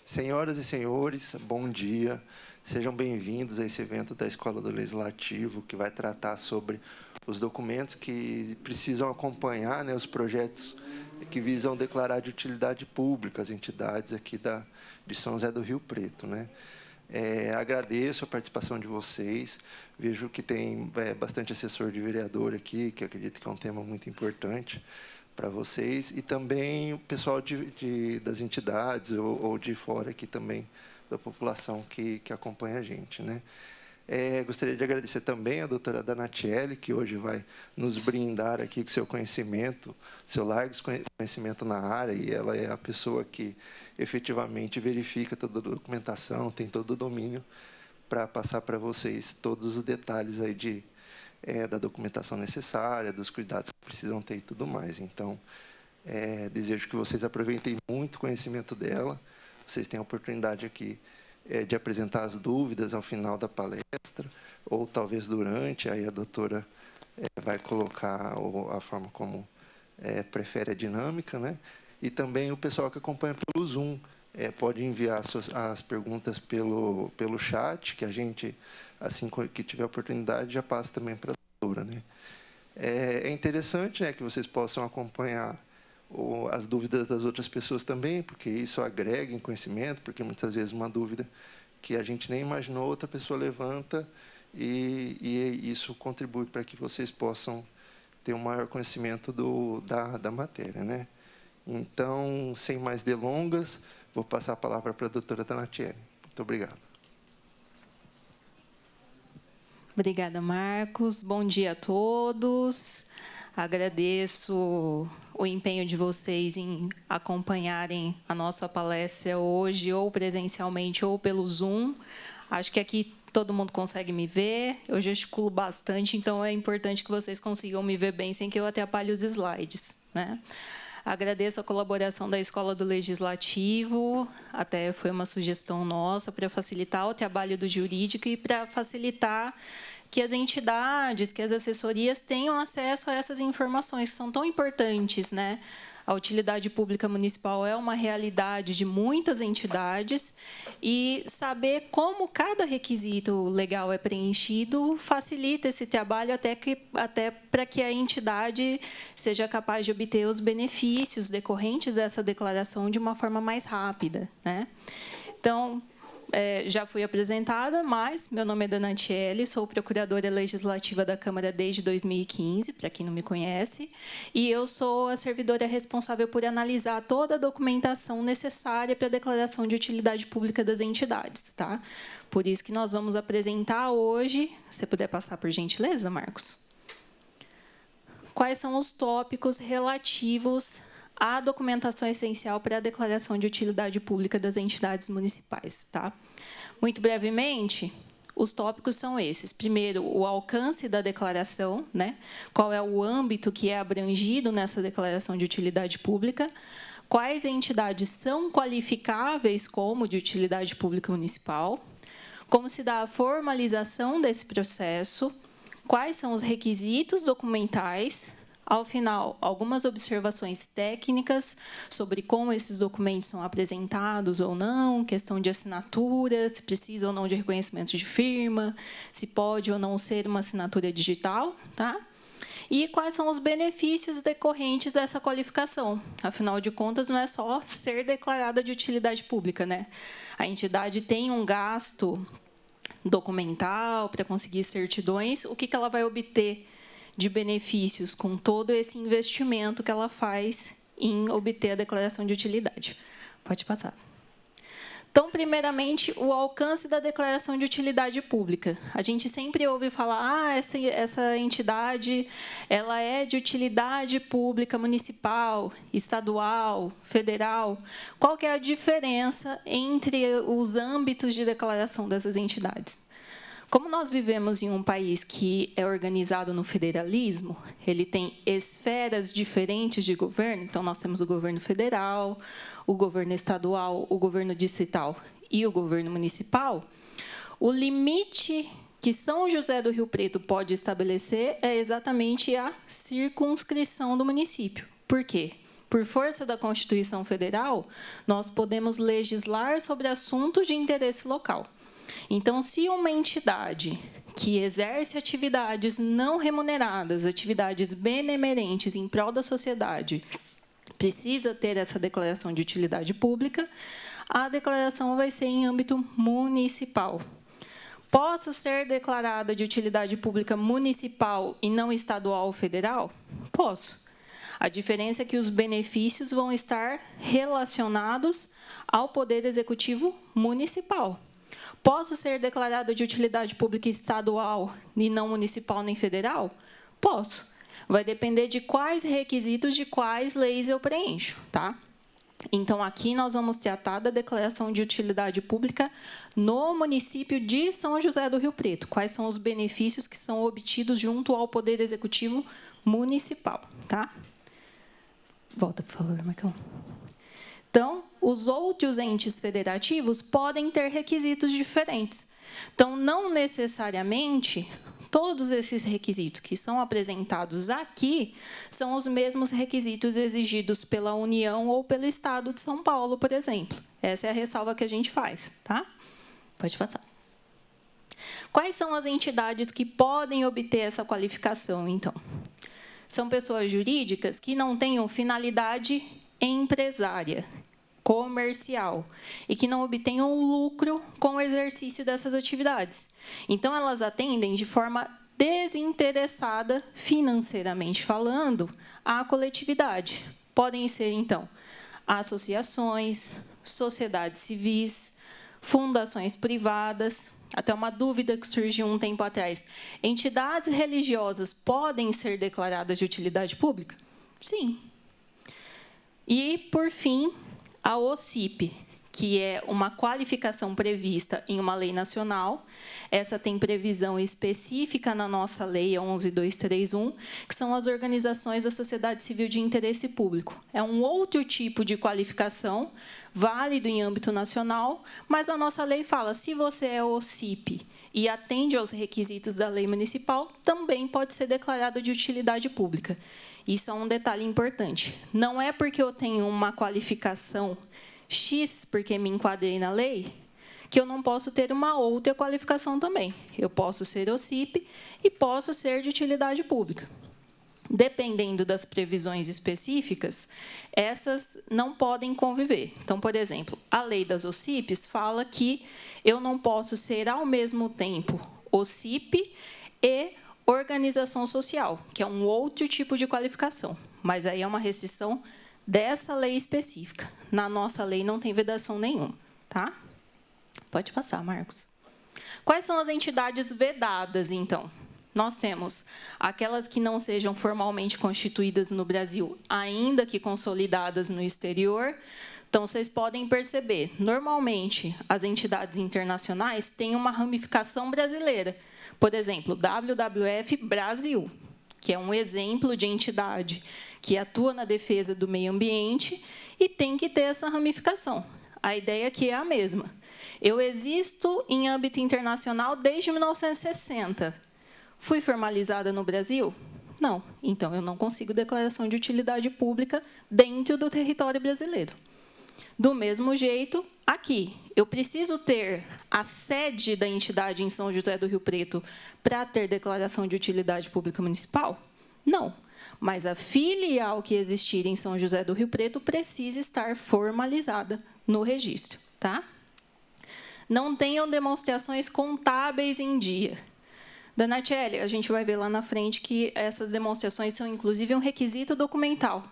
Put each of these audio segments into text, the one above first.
Senhoras e senhores, bom dia. Sejam bem-vindos a esse evento da Escola do Legislativo, que vai tratar sobre os documentos que precisam acompanhar, né, os projetos que visam declarar de utilidade pública as entidades aqui de São José do Rio Preto, né? Agradeço a participação de vocês. Vejo que tem bastante assessor de vereador aqui, que acredito que é um tema muito importante para vocês, e também o pessoal das entidades ou de fora aqui também, da população que acompanha a gente, né? Gostaria de agradecer também a doutora Danatiele, que hoje vai nos brindar aqui com seu conhecimento, seu largo conhecimento na área, e ela é a pessoa que efetivamente verifica toda a documentação, tem todo o domínio para passar para vocês todos os detalhes aí da documentação necessária, dos cuidados que precisam ter e tudo mais. Então, desejo que vocês aproveitem muito o conhecimento dela, vocês têm a oportunidade aqui de apresentar as dúvidas ao final da palestra, ou talvez durante, aí a doutora vai colocar a forma como prefere a dinâmica, né? E também o pessoal que acompanha pelo Zoom pode enviar as perguntas pelo chat, que a gente, assim que tiver oportunidade, já passa também para a doutora, né? É interessante, né, que vocês possam acompanhar as dúvidas das outras pessoas também, porque isso agrega em conhecimento, porque muitas vezes uma dúvida que a gente nem imaginou, outra pessoa levanta, e isso contribui para que vocês possam ter um maior conhecimento da matéria, né? Então, sem mais delongas, vou passar a palavra para a doutora Danatiele. Muito obrigado. Obrigada, Marcos. Bom dia a todos. Agradeço o empenho de vocês em acompanharem a nossa palestra hoje, ou presencialmente, ou pelo Zoom. Acho que aqui todo mundo consegue me ver. Eu gesticulo bastante, então é importante que vocês consigam me ver bem, sem que eu atrapalhe os slides, né? Agradeço a colaboração da Escola do Legislativo, até foi uma sugestão nossa para facilitar o trabalho do jurídico e para facilitar que as entidades, que as assessorias tenham acesso a essas informações que são tão importantes, né? A utilidade pública municipal é uma realidade de muitas entidades, e saber como cada requisito legal é preenchido facilita esse trabalho até para que a entidade seja capaz de obter os benefícios decorrentes dessa declaração de uma forma mais rápida, né? Então, já fui apresentada, mas meu nome é Danatiele, sou procuradora legislativa da Câmara desde 2015, para quem não me conhece, e eu sou a servidora responsável por analisar toda a documentação necessária para a declaração de utilidade pública das entidades, tá? Por isso que nós vamos apresentar hoje, se puder passar por gentileza, Marcos, quais são os tópicos relativos a documentação essencial para a declaração de utilidade pública das entidades municipais, tá? Muito brevemente, os tópicos são esses. Primeiro, o alcance da declaração, né? Qual é o âmbito que é abrangido nessa declaração de utilidade pública? Quais entidades são qualificáveis como de utilidade pública municipal? Como se dá a formalização desse processo? Quais são os requisitos documentais? Ao final, algumas observações técnicas sobre como esses documentos são apresentados ou não, questão de assinatura, se precisa ou não de reconhecimento de firma, se pode ou não ser uma assinatura digital, tá? E quais são os benefícios decorrentes dessa qualificação. Afinal de contas, não é só ser declarada de utilidade pública, né? A entidade tem um gasto documental para conseguir certidões, o que ela vai obter de benefícios com todo esse investimento que ela faz em obter a declaração de utilidade. Pode passar. Então, primeiramente, o alcance da declaração de utilidade pública. A gente sempre ouve falar, essa entidade ela é de utilidade pública municipal, estadual, federal. Qual que é a diferença entre os âmbitos de declaração dessas entidades? Como nós vivemos em um país que é organizado no federalismo, ele tem esferas diferentes de governo, então nós temos o governo federal, o governo estadual, o governo distrital e o governo municipal. O limite que São José do Rio Preto pode estabelecer é exatamente a circunscrição do município. Por quê? por força da Constituição Federal, nós podemos legislar sobre assuntos de interesse local. Então, se uma entidade que exerce atividades não remuneradas, atividades benemerentes em prol da sociedade, precisa ter essa declaração de utilidade pública, a declaração vai ser em âmbito municipal. Posso ser declarada de utilidade pública municipal e não estadual ou federal? Posso. A diferença é que os benefícios vão estar relacionados ao Poder Executivo Municipal. Posso ser declarada de utilidade pública estadual e não municipal nem federal? Posso. Vai depender de quais requisitos, de quais leis eu preencho, tá? Então, aqui nós vamos tratar da declaração de utilidade pública no município de São José do Rio Preto. Quais são os benefícios que são obtidos junto ao Poder Executivo Municipal, tá? Volta, por favor, Marcão. Então, os outros entes federativos podem ter requisitos diferentes. Então, não necessariamente todos esses requisitos que são apresentados aqui são os mesmos requisitos exigidos pela União ou pelo Estado de São Paulo, por exemplo. Essa é a ressalva que a gente faz, tá? Pode passar. Quais são as entidades que podem obter essa qualificação, então? São pessoas jurídicas que não tenham finalidade empresária, comercial, e que não obtenham lucro com o exercício dessas atividades. Então, elas atendem de forma desinteressada, financeiramente falando, à coletividade. Podem ser, então, associações, sociedades civis, fundações privadas. Até uma dúvida que surgiu um tempo atrás. Entidades religiosas podem ser declaradas de utilidade pública? Sim. E, por fim, a OCIP, que é uma qualificação prevista em uma lei nacional. Essa tem previsão específica na nossa lei 11231, que são as organizações da sociedade civil de interesse público. É um outro tipo de qualificação, válido em âmbito nacional, mas a nossa lei fala, se você é OCIP e atende aos requisitos da lei municipal, também pode ser declarado de utilidade pública. Isso é um detalhe importante. Não é porque eu tenho uma qualificação X, porque me enquadrei na lei, que eu não posso ter uma outra qualificação também. Eu posso ser OCIP e posso ser de utilidade pública. Dependendo das previsões específicas, essas não podem conviver. Então, por exemplo, a lei das OCIPs fala que eu não posso ser, ao mesmo tempo, OCIP e organização social, que é um outro tipo de qualificação. Mas aí é uma restrição dessa lei específica. Na nossa lei não tem vedação nenhuma, tá? Pode passar, Marcos. Quais são as entidades vedadas, então? Nós temos aquelas que não sejam formalmente constituídas no Brasil, ainda que consolidadas no exterior. Então, vocês podem perceber, normalmente, as entidades internacionais têm uma ramificação brasileira. Por exemplo, WWF Brasil, que é um exemplo de entidade que atua na defesa do meio ambiente e tem que ter essa ramificação. A ideia aqui é a mesma. Eu existo em âmbito internacional desde 1960. Fui formalizada no Brasil? Não. Então, eu não consigo declaração de utilidade pública dentro do território brasileiro. Do mesmo jeito, aqui, eu preciso ter a sede da entidade em São José do Rio Preto para ter declaração de utilidade pública municipal? Não. Mas a filial que existir em São José do Rio Preto precisa estar formalizada no registro, tá? Não tenham demonstrações contábeis em dia. Dona Tchelle, a gente vai ver lá na frente que essas demonstrações são, inclusive, um requisito documental.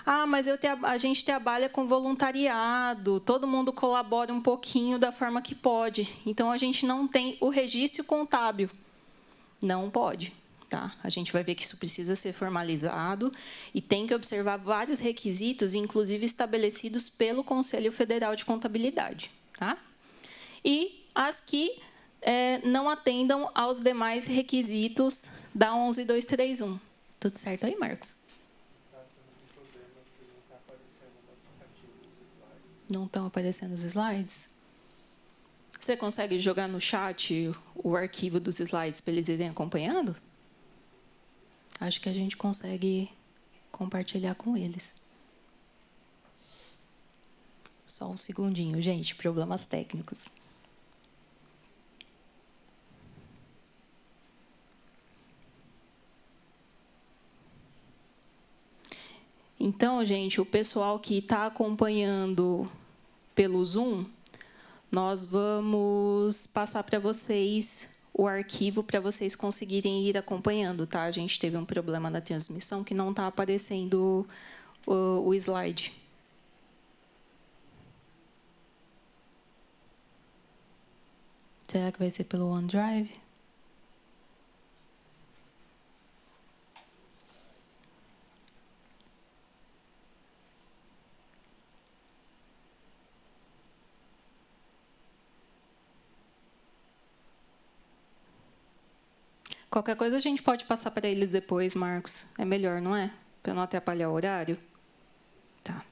Ah, mas a gente trabalha com voluntariado, todo mundo colabora um pouquinho da forma que pode. Então, a gente não tem o registro contábil. Não pode. Tá? A gente vai ver que isso precisa ser formalizado e tem que observar vários requisitos, inclusive estabelecidos pelo Conselho Federal de Contabilidade. Tá? E as que não atendam aos demais requisitos da 11231. Tudo certo aí, Marcos? Não estão aparecendo os slides? Você consegue jogar no chat o arquivo dos slides para eles irem acompanhando? Acho que a gente consegue compartilhar com eles. Só um segundinho, gente, problemas técnicos. Então, gente, o pessoal que está acompanhando pelo Zoom, nós vamos passar para vocês o arquivo para vocês conseguirem ir acompanhando, tá? A gente teve um problema na transmissão que não está aparecendo o slide. Será que vai ser pelo OneDrive? Qualquer coisa a gente pode passar para eles depois, Marcos. É melhor, não é? Para não atrapalhar o horário. Tá.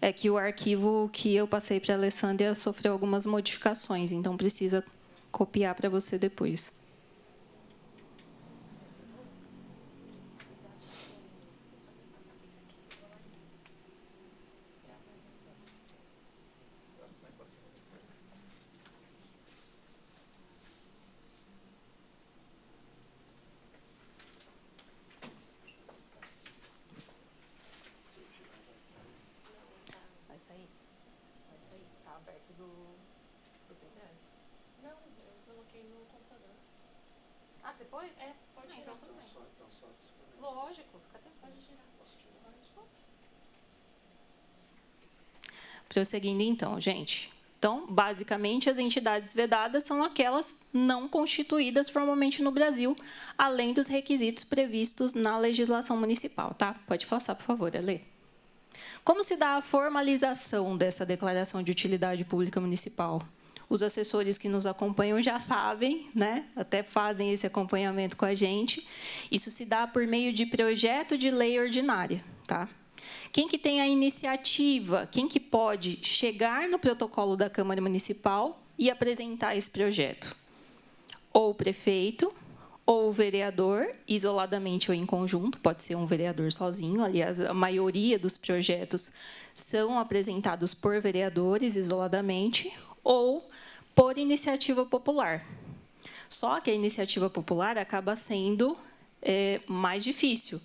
É que o arquivo que eu passei para a Alessandra sofreu algumas modificações, então precisa copiar para você depois. Você pôs? É, pode tirar. Então tudo bem. Lógico, fica até pode tirar. Prosseguindo então, gente. Então, basicamente, as entidades vedadas são aquelas não constituídas formalmente no Brasil, além dos requisitos previstos na legislação municipal, tá? Pode passar, por favor, Alê. Como se dá a formalização dessa declaração de utilidade pública municipal? Os assessores que nos acompanham já sabem, né? Até fazem esse acompanhamento com a gente. Isso se dá por meio de projeto de lei ordinária, tá? Quem que tem a iniciativa, quem que pode chegar no protocolo da Câmara Municipal e apresentar esse projeto? Ou o prefeito, ou o vereador, isoladamente ou em conjunto, pode ser um vereador sozinho. Aliás, a maioria dos projetos são apresentados por vereadores isoladamente, ou por iniciativa popular. Só que a iniciativa popular acaba sendo mais difícil,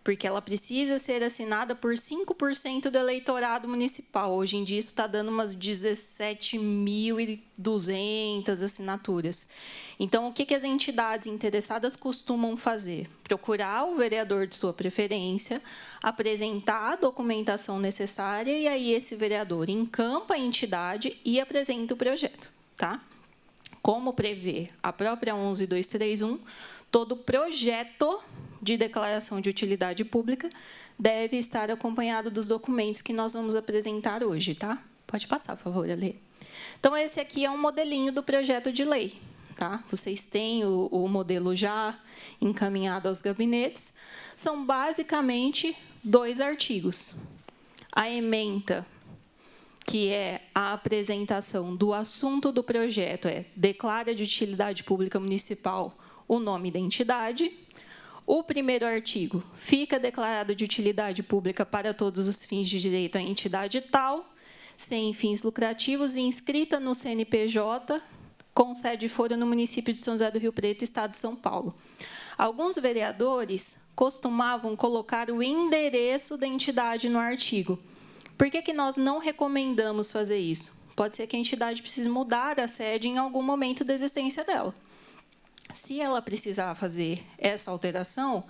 porque ela precisa ser assinada por 5% do eleitorado municipal. Hoje em dia, isso está dando umas 17.200 assinaturas. Então, o que as entidades interessadas costumam fazer? Procurar o vereador de sua preferência, apresentar a documentação necessária, e aí esse vereador encampa a entidade e apresenta o projeto, tá? Como prevê a própria 11231, todo projeto de declaração de utilidade pública deve estar acompanhado dos documentos que nós vamos apresentar hoje, tá? Pode passar, por favor, Alê. Então, esse aqui é um modelinho do projeto de lei, tá? Vocês têm o modelo já encaminhado aos gabinetes. São basicamente 2 artigos. A ementa, que é a apresentação do assunto do projeto, declara de utilidade pública municipal o nome da entidade. O primeiro artigo, fica declarado de utilidade pública para todos os fins de direito à entidade tal, sem fins lucrativos e inscrita no CNPJ, com sede e foro no município de São José do Rio Preto, estado de São Paulo. Alguns vereadores costumavam colocar o endereço da entidade no artigo. Por que nós não recomendamos fazer isso? Pode ser que a entidade precise mudar a sede em algum momento da existência dela. Se ela precisar fazer essa alteração,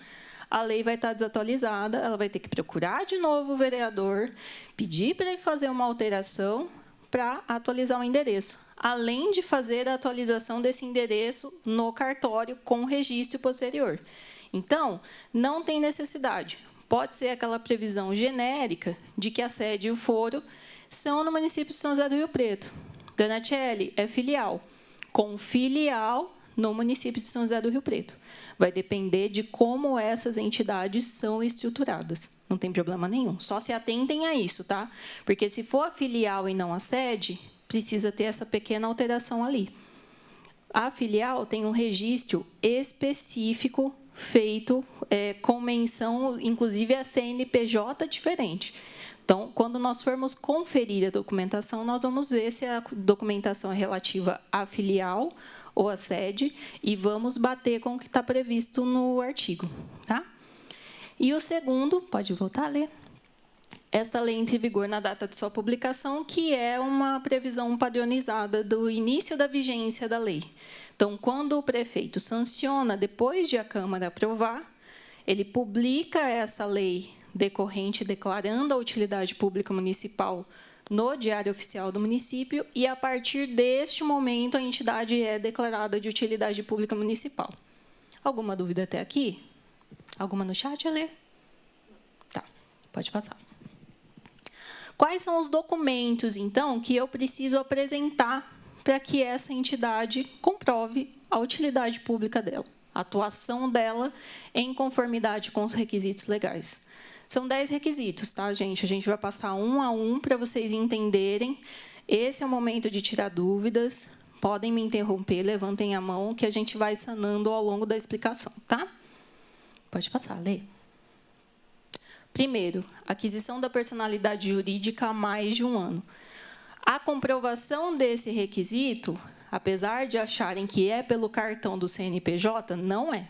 a lei vai estar desatualizada, ela vai ter que procurar de novo o vereador, pedir para ele fazer uma alteração para atualizar o endereço, além de fazer a atualização desse endereço no cartório com registro posterior. Então, não tem necessidade. Pode ser aquela previsão genérica de que a sede e o foro são no município de São José do Rio Preto. Dona Tchely é filial, com filial no município de São José do Rio Preto. Vai depender de como essas entidades são estruturadas. Não tem problema nenhum. Só se atentem a isso, tá? Porque se for a filial e não a sede, precisa ter essa pequena alteração ali. A filial tem um registro específico feito com menção, inclusive, a CNPJ diferente. Então, quando nós formos conferir a documentação, nós vamos ver se a documentação é relativa à filial ou à sede e vamos bater com o que está previsto no artigo. Tá? E o segundo, pode voltar a ler. Esta lei entra em vigor na data de sua publicação, que é uma previsão padronizada do início da vigência da lei. Então, quando o prefeito sanciona, depois de a Câmara aprovar, ele publica essa lei decorrente declarando a utilidade pública municipal no Diário Oficial do município e, a partir deste momento, a entidade é declarada de utilidade pública municipal. Alguma dúvida até aqui? Alguma no chat, Alê? Tá, pode passar. Quais são os documentos, então, que eu preciso apresentar para que essa entidade comprove a utilidade pública dela, a atuação dela em conformidade com os requisitos legais? São 10 requisitos, tá, gente? A gente vai passar um a um para vocês entenderem. Esse é o momento de tirar dúvidas. Podem me interromper, levantem a mão, que a gente vai sanando ao longo da explicação, tá? Pode passar, Lê. Primeiro, aquisição da personalidade jurídica há mais de um ano. A comprovação desse requisito, apesar de acharem que é pelo cartão do CNPJ, não é.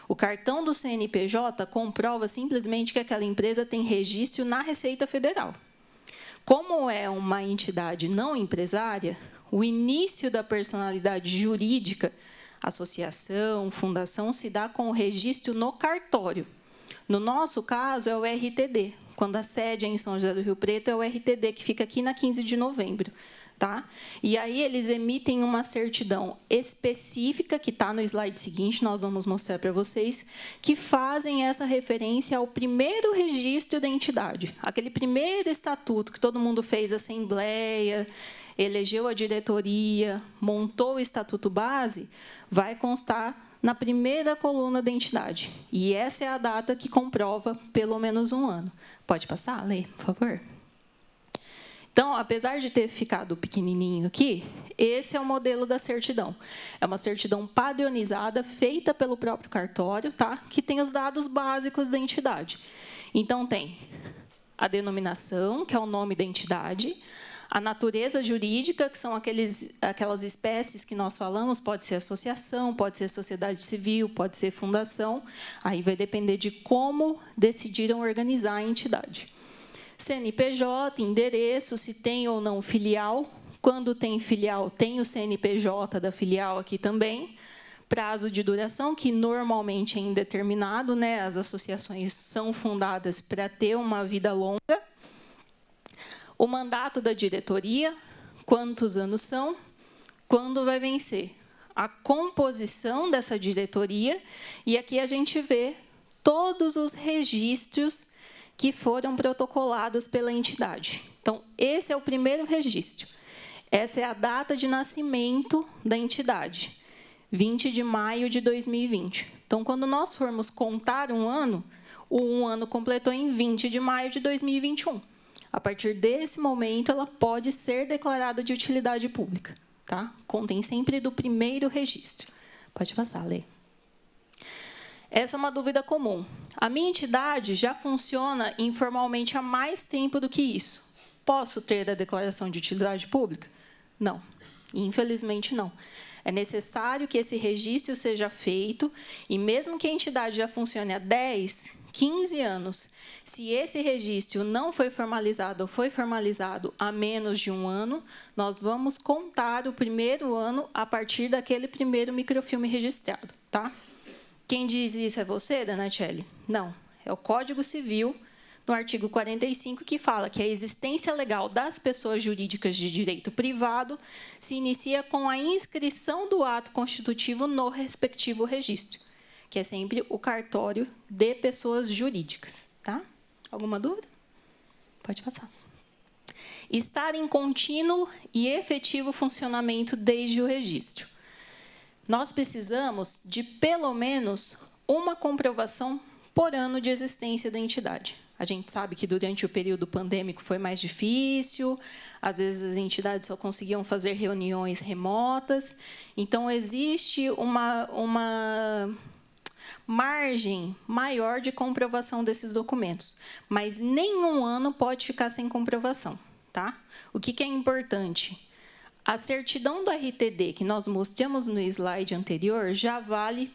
O cartão do CNPJ comprova simplesmente que aquela empresa tem registro na Receita Federal. Como é uma entidade não empresária, o início da personalidade jurídica, associação, fundação, se dá com o registro no cartório. No nosso caso, é o RTD. Quando a sede é em São José do Rio Preto, é o RTD, que fica aqui na 15 de novembro. Tá? E aí eles emitem uma certidão específica, que está no slide seguinte, nós vamos mostrar para vocês, que fazem essa referência ao primeiro registro da entidade. Aquele primeiro estatuto que todo mundo fez assembleia, elegeu a diretoria, montou o estatuto base, vai constar na primeira coluna da entidade. E essa é a data que comprova pelo menos um ano. Pode passar, Lê, por favor? Então, apesar de ter ficado pequenininho aqui, esse é o modelo da certidão. É uma certidão padronizada, feita pelo próprio cartório, tá? Que tem os dados básicos da entidade. Então, tem a denominação, que é o nome da entidade, a natureza jurídica, que são aquelas espécies que nós falamos, pode ser associação, pode ser sociedade civil, pode ser fundação, aí vai depender de como decidiram organizar a entidade. CNPJ, endereço, se tem ou não filial. Quando tem filial, tem o CNPJ da filial aqui também. Prazo de duração, que normalmente é indeterminado, né? As associações são fundadas para ter uma vida longa. O mandato da diretoria, quantos anos são, quando vai vencer. A composição dessa diretoria, e aqui a gente vê todos os registros que foram protocolados pela entidade. Então, esse é o primeiro registro. Essa é a data de nascimento da entidade, 20 de maio de 2020. Então, quando nós formos contar um ano, o um ano completou em 20 de maio de 2021. A partir desse momento, ela pode ser declarada de utilidade pública. Tá? Contem sempre do primeiro registro. Pode passar, Lê. Essa é uma dúvida comum. A minha entidade já funciona informalmente há mais tempo do que isso. Posso ter a declaração de utilidade pública? Não, infelizmente não. É necessário que esse registro seja feito, e mesmo que a entidade já funcione há 10, 15 anos, se esse registro não foi formalizado ou foi formalizado há menos de um ano, nós vamos contar o primeiro ano a partir daquele primeiro microfilme registrado. Tá? Quem diz isso é você, Dona Tchelle? Não, é o Código Civil, no artigo 45, que fala que a existência legal das pessoas jurídicas de direito privado se inicia com a inscrição do ato constitutivo no respectivo registro, que é sempre o cartório de pessoas jurídicas. Tá? Alguma dúvida? Pode passar. Estar em contínuo e efetivo funcionamento desde o registro. Nós precisamos de, pelo menos, uma comprovação por ano de existência da entidade. A gente sabe que, durante o período pandêmico, foi mais difícil, às vezes as entidades só conseguiam fazer reuniões remotas. Então, existe uma margem maior de comprovação desses documentos, mas nenhum ano pode ficar sem comprovação, tá? O que é importante? A certidão do RTD, que nós mostramos no slide anterior, já vale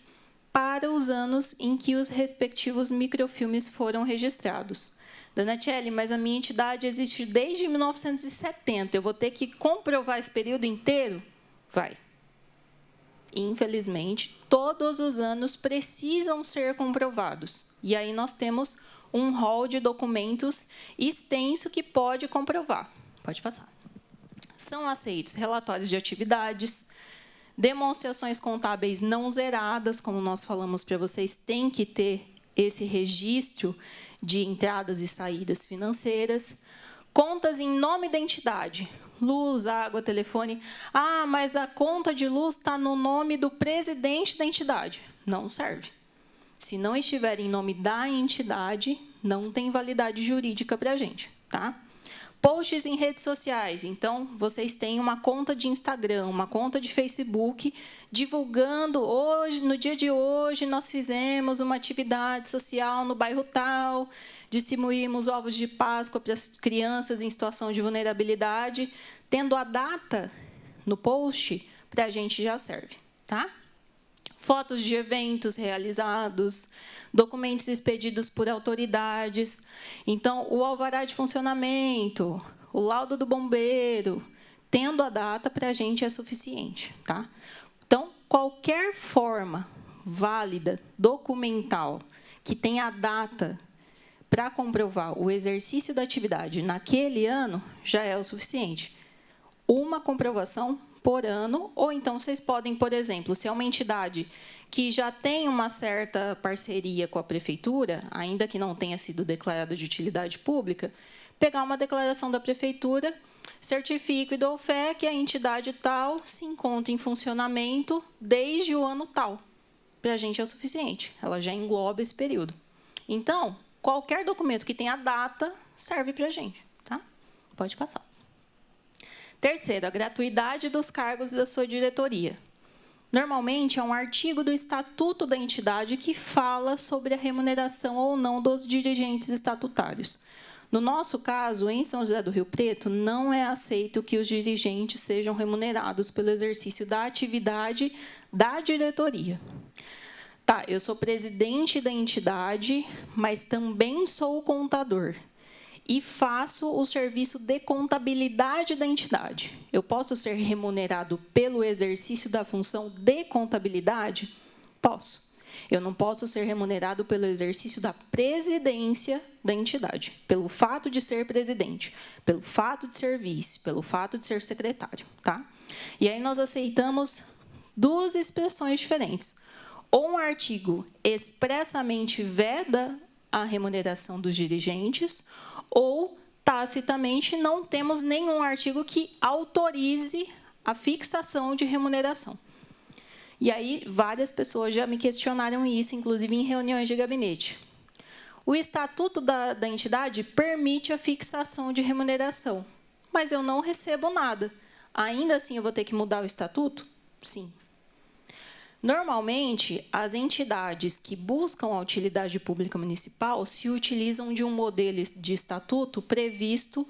para os anos em que os respectivos microfilmes foram registrados. Dona Tchely, mas a minha entidade existe desde 1970, eu vou ter que comprovar esse período inteiro? Vai. Infelizmente, todos os anos precisam ser comprovados. E aí nós temos um rol de documentos extenso que pode comprovar. Pode passar. São aceitos relatórios de atividades, demonstrações contábeis não zeradas, como nós falamos para vocês, tem que ter esse registro de entradas e saídas financeiras, contas em nome da entidade, luz, água, telefone. Ah, mas a conta de luz está no nome do presidente da entidade. Não serve. Se não estiver em nome da entidade, não tem validade jurídica para a gente, tá? Posts em redes sociais. Então, vocês têm uma conta de Instagram, uma conta de Facebook, divulgando, hoje, no dia de hoje, nós fizemos uma atividade social no bairro tal, distribuímos ovos de Páscoa para as crianças em situação de vulnerabilidade. Tendo a data no post, para a gente já serve, tá? Fotos de eventos realizados, documentos expedidos por autoridades. Então, o alvará de funcionamento, o laudo do bombeiro, tendo a data, para a gente é suficiente, tá? Então, qualquer forma válida, documental, que tenha a data para comprovar o exercício da atividade naquele ano, já é o suficiente. Uma comprovação por ano, ou então vocês podem, por exemplo, se é uma entidade que já tem uma certa parceria com a prefeitura, ainda que não tenha sido declarada de utilidade pública, pegar uma declaração da prefeitura, certifico e dou fé que a entidade tal se encontra em funcionamento desde o ano tal. Para a gente é o suficiente, ela já engloba esse período. Então, qualquer documento que tenha data serve para a gente, tá? Pode passar. Terceiro, a gratuidade dos cargos da sua diretoria. Normalmente, é um artigo do Estatuto da entidade que fala sobre a remuneração ou não dos dirigentes estatutários. No nosso caso, em São José do Rio Preto, não é aceito que os dirigentes sejam remunerados pelo exercício da atividade da diretoria. Tá, eu sou presidente da entidade, mas também sou o contador. E faço o serviço de contabilidade da entidade. Eu posso ser remunerado pelo exercício da função de contabilidade? Posso. Eu não posso ser remunerado pelo exercício da presidência da entidade, pelo fato de ser presidente, pelo fato de ser vice, pelo fato de ser secretário, tá? E aí nós aceitamos duas expressões diferentes. Ou um artigo expressamente veda a remuneração dos dirigentes, ou, tacitamente, não temos nenhum artigo que autorize a fixação de remuneração. E aí, várias pessoas já me questionaram isso, inclusive em reuniões de gabinete. O estatuto da entidade permite a fixação de remuneração, mas eu não recebo nada. Ainda assim, eu vou ter que mudar o estatuto? Sim. Normalmente, as entidades que buscam a utilidade pública municipal se utilizam de um modelo de estatuto previsto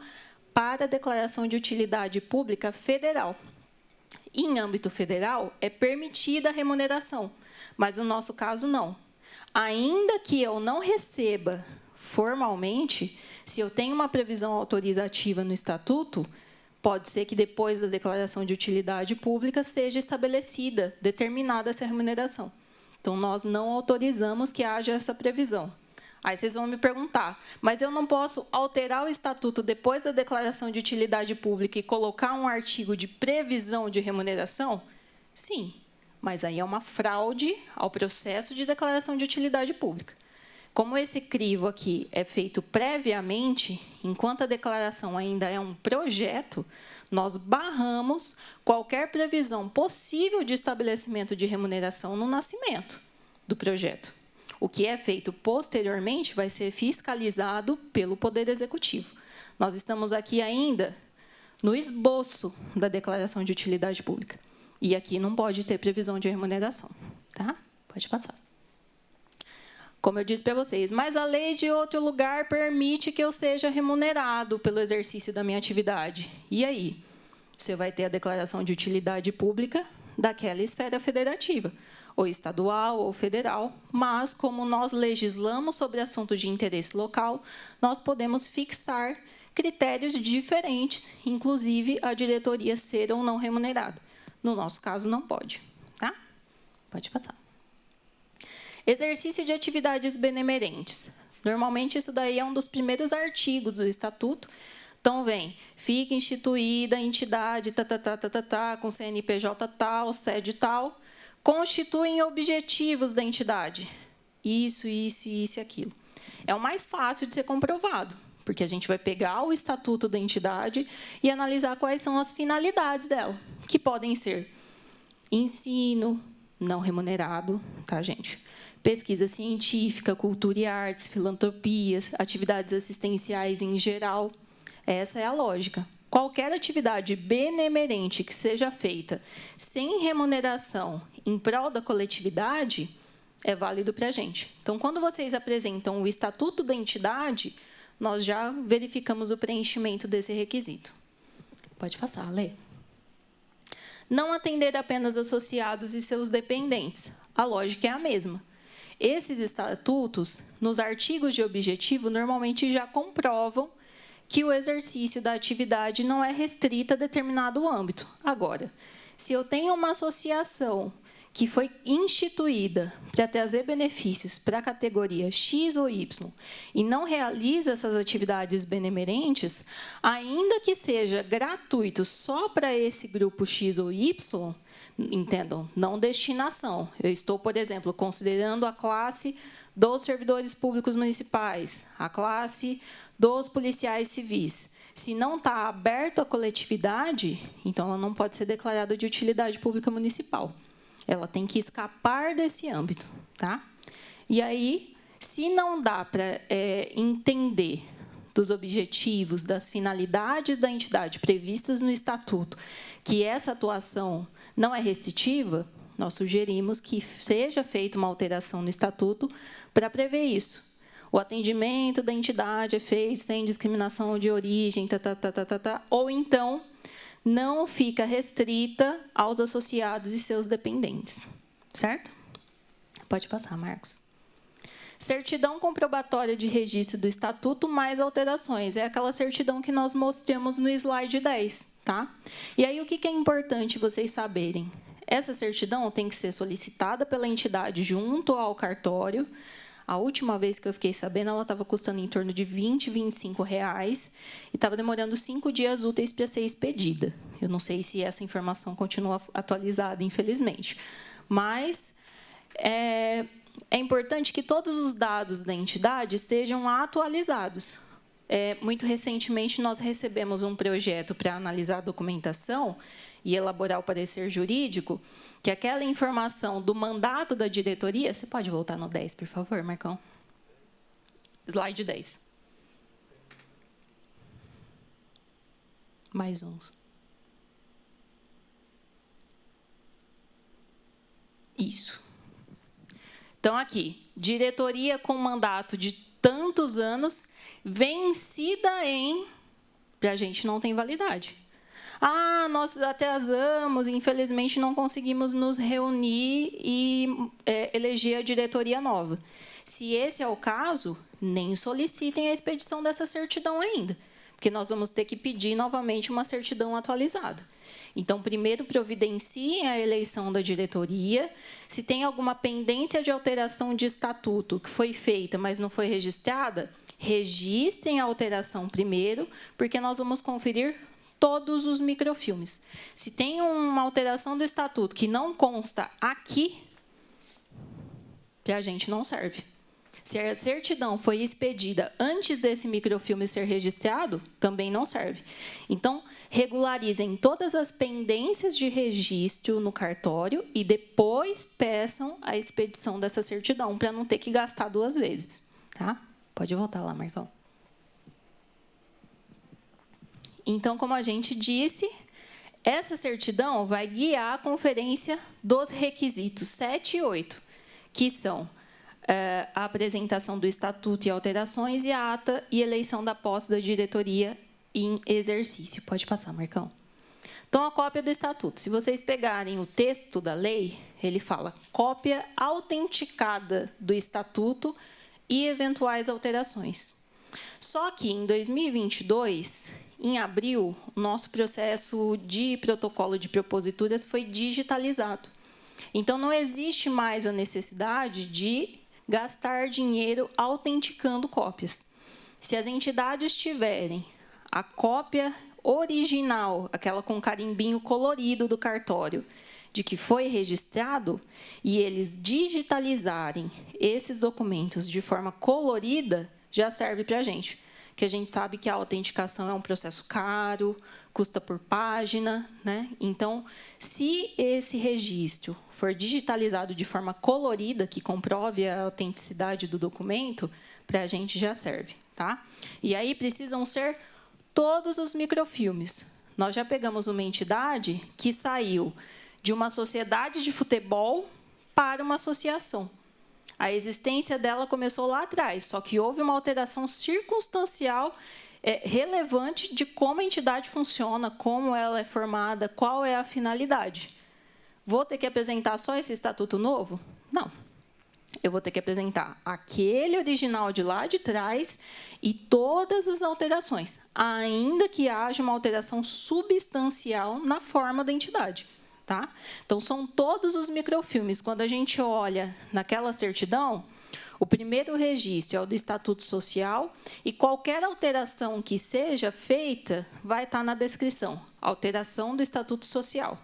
para a declaração de utilidade pública federal. Em âmbito federal, é permitida a remuneração, mas no nosso caso, não. Ainda que eu não receba formalmente, se eu tenho uma previsão autorizativa no estatuto, pode ser que depois da declaração de utilidade pública seja estabelecida, determinada essa remuneração. Então, nós não autorizamos que haja essa previsão. Aí vocês vão me perguntar, mas eu não posso alterar o estatuto depois da declaração de utilidade pública e colocar um artigo de previsão de remuneração? Sim, mas aí é uma fraude ao processo de declaração de utilidade pública. Como esse crivo aqui é feito previamente, enquanto a declaração ainda é um projeto, nós barramos qualquer previsão possível de estabelecimento de remuneração no nascimento do projeto. O que é feito posteriormente vai ser fiscalizado pelo Poder Executivo. Nós estamos aqui ainda no esboço da declaração de utilidade pública. E aqui não pode ter previsão de remuneração, tá? Pode passar. como eu disse para vocês, mas a lei de outro lugar permite que eu seja remunerado pelo exercício da minha atividade. E aí? Você vai ter a declaração de utilidade pública daquela esfera federativa, ou estadual ou federal, mas, como nós legislamos sobre assuntos de interesse local, nós podemos fixar critérios diferentes, inclusive a diretoria ser ou não remunerada. No nosso caso, não pode. Tá? Pode passar. Exercício de atividades benemerentes. Normalmente, isso daí é um dos primeiros artigos do Estatuto. Então, vem, fica instituída a entidade, com CNPJ tal, sede tal, constituem objetivos da entidade. Isso e aquilo. É o mais fácil de ser comprovado, porque a gente vai pegar o estatuto da entidade e analisar quais são as finalidades dela, que podem ser ensino não remunerado, tá, gente? Pesquisa científica, cultura e artes, filantropias, atividades assistenciais em geral. Essa é a lógica. Qualquer atividade benemerente que seja feita sem remuneração em prol da coletividade é válido para a gente. Então, quando vocês apresentam o estatuto da entidade, nós já verificamos o preenchimento desse requisito. Pode passar, Lê. Não atender apenas associados e seus dependentes. A lógica é a mesma. Esses estatutos, nos artigos de objetivo, normalmente já comprovam que o exercício da atividade não é restrita a determinado âmbito. Agora, se eu tenho uma associação que foi instituída para trazer benefícios para a categoria X ou Y e não realiza essas atividades benemerentes, ainda que seja gratuito só para esse grupo X ou Y, entendam, não destinação. Eu estou, por exemplo, considerando a classe dos servidores públicos municipais, a classe dos policiais civis. Se não está aberto à coletividade, então ela não pode ser declarada de utilidade pública municipal. Ela tem que escapar desse âmbito. Tá? E aí, se não dá para entender dos objetivos, das finalidades da entidade previstas no Estatuto, que essa atuação não é restritiva, nós sugerimos que seja feita uma alteração no Estatuto para prever isso. O atendimento da entidade é feito sem discriminação de origem, ou então não fica restrita aos associados e seus dependentes. Certo? Pode passar, Marcos. Certidão comprobatória de registro do Estatuto mais alterações. É aquela certidão que nós mostramos no slide 10. Tá? E aí, o que é importante vocês saberem? Essa certidão tem que ser solicitada pela entidade junto ao cartório. A última vez que eu fiquei sabendo, ela estava custando em torno de R$20, R$25, e estava demorando 5 dias úteis para ser expedida. Eu não sei se essa informação continua atualizada, infelizmente. Mas é importante que todos os dados da entidade estejam atualizados. Muito recentemente, nós recebemos um projeto para analisar a documentação e elaborar o parecer jurídico, que aquela informação do mandato da diretoria... Você pode voltar no 10, por favor, Marcão? Slide 10. Mais uns. Isso. Então, aqui, diretoria com mandato de tantos anos, vencida em... Para a gente não tem validade. Ah, nós atrasamos, infelizmente não conseguimos nos reunir e eleger a diretoria nova. Se esse é o caso, nem solicitem a expedição dessa certidão ainda, porque nós vamos ter que pedir novamente uma certidão atualizada. Então, primeiro, providenciem a eleição da diretoria. Se tem alguma pendência de alteração de estatuto que foi feita, mas não foi registrada, registrem a alteração primeiro, porque nós vamos conferir todos os microfilmes. Se tem uma alteração do estatuto que não consta aqui, para a gente não serve. Se a certidão foi expedida antes desse microfilme ser registrado, também não serve. Então, regularizem todas as pendências de registro no cartório e depois peçam a expedição dessa certidão, para não ter que gastar 2 vezes. Tá? Pode voltar lá, Marcão. Então, como a gente disse, essa certidão vai guiar a conferência dos requisitos 7 e 8, que são a apresentação do estatuto e alterações e a ata e eleição da posse da diretoria em exercício. Pode passar, Marcão. Então, a cópia do estatuto. Se vocês pegarem o texto da lei, ele fala cópia autenticada do estatuto e eventuais alterações. Só que, em 2022, em abril, o nosso processo de protocolo de proposituras foi digitalizado. Então, não existe mais a necessidade de gastar dinheiro autenticando cópias. Se as entidades tiverem a cópia original, aquela com carimbinho colorido do cartório, de que foi registrado, e eles digitalizarem esses documentos de forma colorida, já serve para a gente. Que a gente sabe que a autenticação é um processo caro, custa por página, né? Então, se esse registro for digitalizado de forma colorida, que comprove a autenticidade do documento, para a gente já serve, tá? E aí precisam ser todos os microfilmes. Nós já pegamos uma entidade que saiu de uma sociedade de futebol para uma associação. A existência dela começou lá atrás, só que houve uma alteração circunstancial relevante de como a entidade funciona, como ela é formada, qual é a finalidade. Vou ter que apresentar só esse estatuto novo? Não. Eu vou ter que apresentar aquele original de lá de trás e todas as alterações, ainda que haja uma alteração substancial na forma da entidade. Tá? Então, são todos os microfilmes. Quando a gente olha naquela certidão, o primeiro registro é o do Estatuto Social e qualquer alteração que seja feita vai estar na descrição, alteração do Estatuto Social.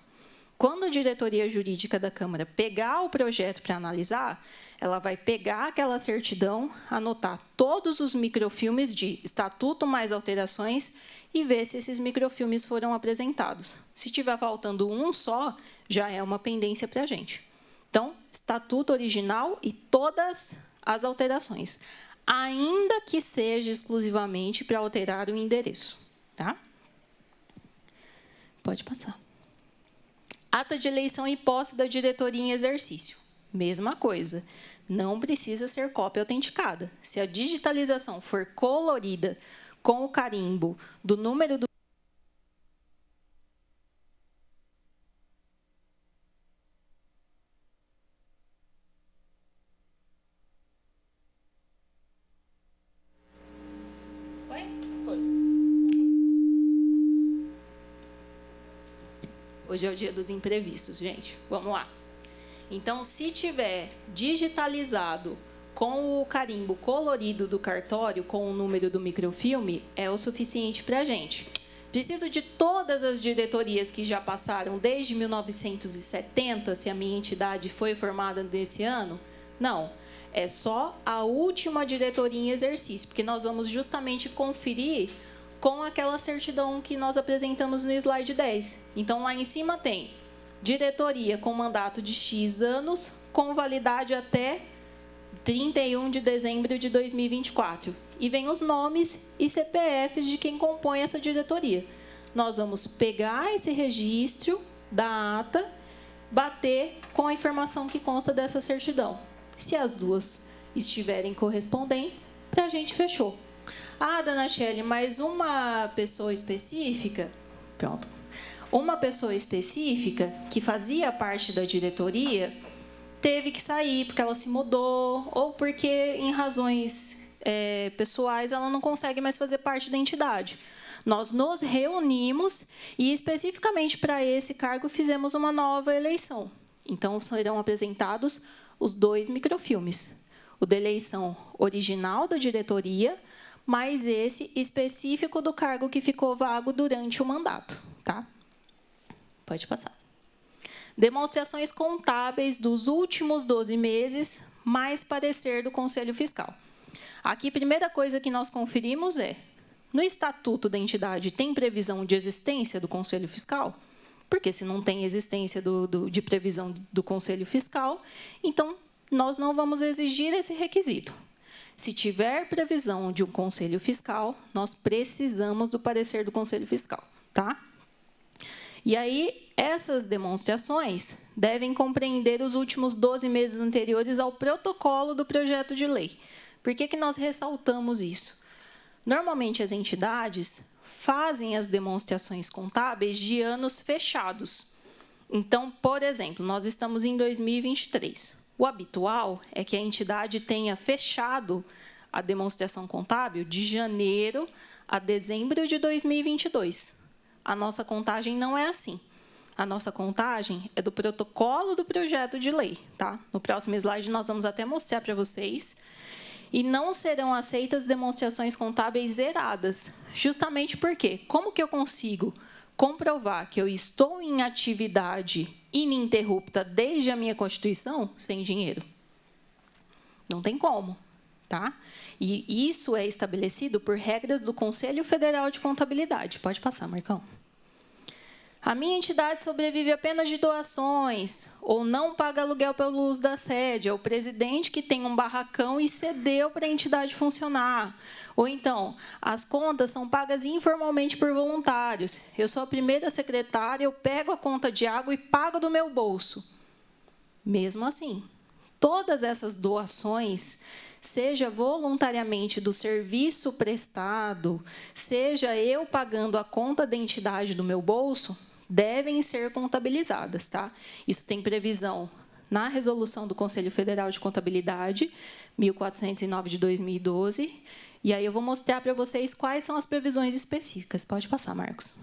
Quando a diretoria jurídica da Câmara pegar o projeto para analisar, ela vai pegar aquela certidão, anotar todos os microfilmes de estatuto mais alterações e ver se esses microfilmes foram apresentados. Se tiver faltando um só, já é uma pendência para a gente. Então, estatuto original e todas as alterações, ainda que seja exclusivamente para alterar o endereço. Tá? Pode passar. Ata de eleição e posse da diretoria em exercício. Mesma coisa. Não precisa ser cópia autenticada. Se a digitalização for colorida com o carimbo do número do... Hoje é o dia dos imprevistos, gente. Vamos lá. Então, se tiver digitalizado com o carimbo colorido do cartório, com o número do microfilme, é o suficiente para a gente. Preciso de todas as diretorias que já passaram desde 1970, se a minha entidade foi formada nesse ano? Não. É só a última diretoria em exercício, porque nós vamos justamente conferir com aquela certidão que nós apresentamos no slide 10. Então, lá em cima tem diretoria com mandato de X anos, com validade até 31 de dezembro de 2024. E vem os nomes e CPFs de quem compõe essa diretoria. Nós vamos pegar esse registro da ata, bater com a informação que consta dessa certidão. Se as duas estiverem correspondentes, para a gente fechou. Ah, dona Shelly, mas uma pessoa específica... Pronto. Uma pessoa específica que fazia parte da diretoria teve que sair porque ela se mudou ou porque, em razões pessoais, ela não consegue mais fazer parte da entidade. Nós nos reunimos e, especificamente para esse cargo, fizemos uma nova eleição. Então, serão apresentados os 2 microfilmes. O da eleição original da diretoria, mais esse específico do cargo que ficou vago durante o mandato. Tá? Pode passar. Demonstrações contábeis dos últimos 12 meses, mais parecer do Conselho Fiscal. Aqui, a primeira coisa que nós conferimos é, no estatuto da entidade, tem previsão de existência do Conselho Fiscal? Porque se não tem existência de previsão do Conselho Fiscal, então nós não vamos exigir esse requisito. Se tiver previsão de um Conselho Fiscal, nós precisamos do parecer do Conselho Fiscal. Tá? E aí, essas demonstrações devem compreender os últimos 12 meses anteriores ao protocolo do projeto de lei. Por que nós ressaltamos isso? Normalmente, as entidades fazem as demonstrações contábeis de anos fechados. Então, por exemplo, nós estamos em 2023. O habitual é que a entidade tenha fechado a demonstração contábil de janeiro a dezembro de 2022. A nossa contagem não é assim. A nossa contagem é do protocolo do projeto de lei. Tá? No próximo slide, nós vamos até mostrar para vocês. E não serão aceitas demonstrações contábeis zeradas. Justamente porque, como que eu consigo comprovar que eu estou em atividade ininterrupta desde a minha Constituição sem dinheiro? Não tem como. Tá? E isso é estabelecido por regras do Conselho Federal de Contabilidade. Pode passar, Marcão. A minha entidade sobrevive apenas de doações, ou não paga aluguel pelo uso da sede, é o presidente que tem um barracão e cedeu para a entidade funcionar. Ou então, as contas são pagas informalmente por voluntários. Eu sou a primeira secretária, eu pego a conta de água e pago do meu bolso. Mesmo assim, todas essas doações, seja voluntariamente do serviço prestado, seja eu pagando a conta da entidade do meu bolso, devem ser contabilizadas. Tá? Isso tem previsão na resolução do Conselho Federal de Contabilidade, 1409 de 2012, e aí eu vou mostrar para vocês quais são as previsões específicas. Pode passar, Marcos.